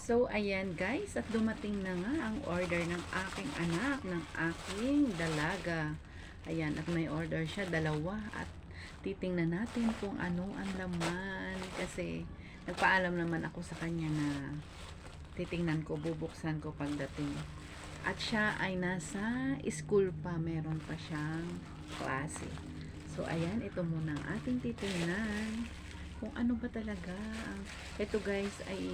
So, ayan guys, at dumating na nga ang order ng aking anak, ng aking dalaga. Ayan, at may order siya, dalawa. At titingnan natin kung ano ang laman. Kasi, nagpaalam naman ako sa kanya na titingnan ko, bubuksan ko pagdating. At siya ay nasa school pa, meron pa siyang klase. So, ayan, ito muna ang ating titingnan. Kung ano ba talaga. Ito guys ay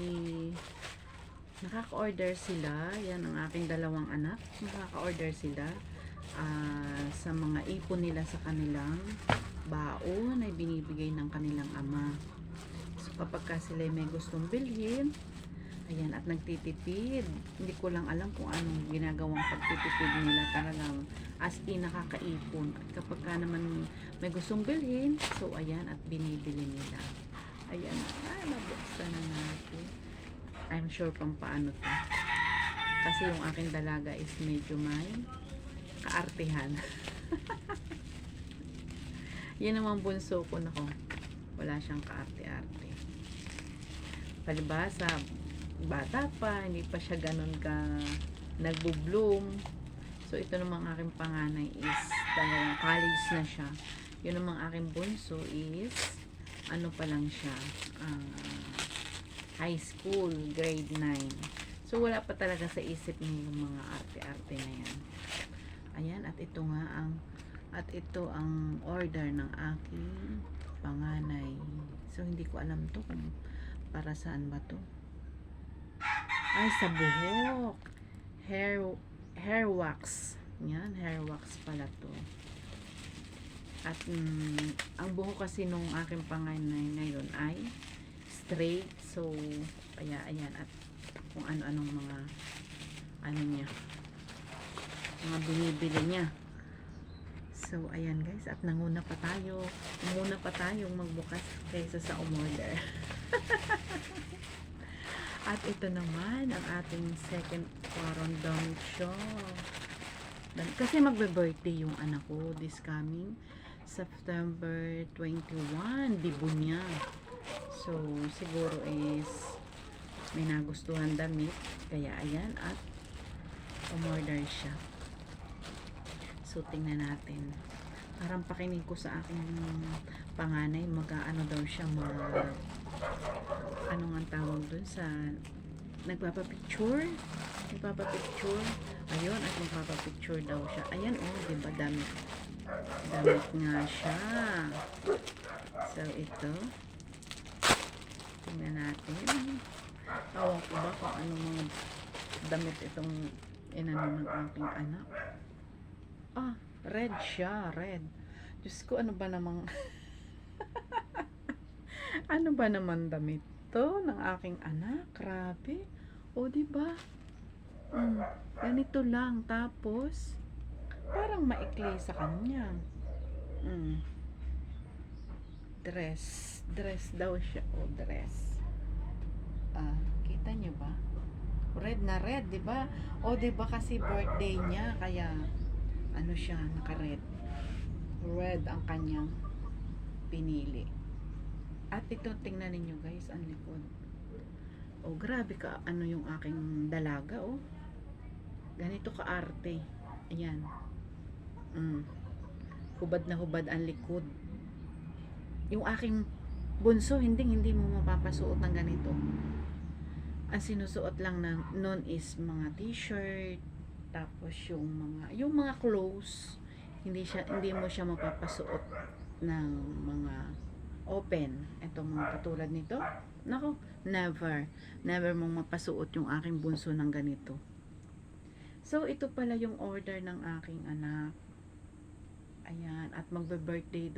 nakaka-order sila. Yan ang aking dalawang anak. Nakaka-order sila sa mga ipon nila sa kanilang baon ay binibigay ng kanilang ama. So kapag ka sila may gustong bilhin, ayan, at nagtitipid. Hindi ko lang alam kung anong ginagawang pagtitipid nila, talagang as in nakakaipon. At kapag ka naman may gustong bilhin, so ayan, at binibili nila. Ayan, ay mabuksan na natin. I'm sure pang paano to. Kasi yung aking dalaga is medyo may kaartihan. Yan naman bunso ko, nako. Wala siyang kaarte-arte. Palibasa, bata pa, hindi pa siya ganun ka nagbo-bloom. So ito namang aking panganay is talagang college na siya. Yun namang aking bunso is ano pa lang siya, high school, grade 9. So wala pa talaga sa isip niya yung mga arte-arte na yan. Ayan, at ito ang order ng aking panganay. So hindi ko alam to kung para saan ba to. Ay, sa buhok. Hair wax. Yan, hair wax pala to. At ang buhok kasi nung aking panganay ngayon ay straight. So, kaya ayan, at kung ano-anong mga niya, mga binibili niya. So, ayan guys, at nanguna pa tayong magbukas kaysa sa umorder. At ito naman ang ating second quarantine show. Kasi magbe-birthday yung anak ko this coming September 21, dibo niya. So, siguro is may nagustuhan damit. Kaya ayan, at umorder siya. So, tingnan natin. Parang pakinig ko sa aking panganay, mag-ano daw siya, ano nga tawag dun sa nagpapapicture. Ayun, at magpapapicture daw siya. Ayan, oh, diba, damit nga siya. So, ito. Tingnan natin. Tawag ko ba kung anong mga damit itong inano ng aking anak. Red siya, red. Diyos ko, ano ba namang ano ba naman damit to ng aking anak? Grabe. O, diba? Ganito lang. Tapos, parang maikli sa kanya. Dress daw siya. O, dress. Kita niyo ba? Red na red, diba? O, diba kasi birthday niya, kaya ano siya, naka-red. Red ang kanyang pinili. At ito, tingnan ninyo guys, ang likod. Oh, grabe ka, ano yung aking dalaga, oh. Ganito ka-arte. Ayan. Hubad na hubad ang likod. Yung aking bunso, hindi mo mapapasuot ng ganito. Ang sinusuot lang nun is mga t-shirt, tapos yung mga clothes, hindi mo siya mapapasuot ng mga open. Ito mga katulad nito, nako, never mong mapasuot yung aking bunso ng ganito. So ito pala yung order ng aking anak. Ayan, at magbe-birthday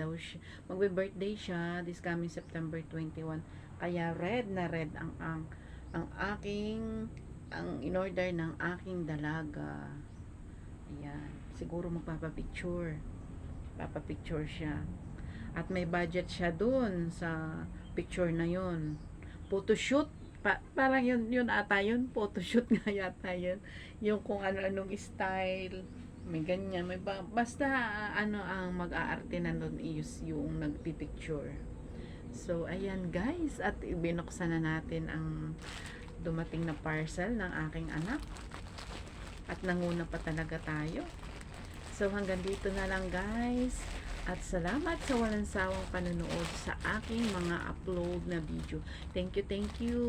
siya this coming September 21. Kaya red na red ang in-order ng aking dalaga. Ayan, siguro magpapapicture siya. At may budget siya dun sa picture na yun. Photoshoot, parang yun ata yun, photoshoot nga yata yun. Yung kung ano-anong style, may ganyan, basta ano ang mag-aarte na doon is yung nagpipicture. So, ayan guys, at binuksan na natin ang dumating na parcel ng aking anak. At nanguna pa talaga tayo. So hanggang dito na lang guys. At salamat sa walang sawang panonood sa aking mga upload na video. Thank you, thank you.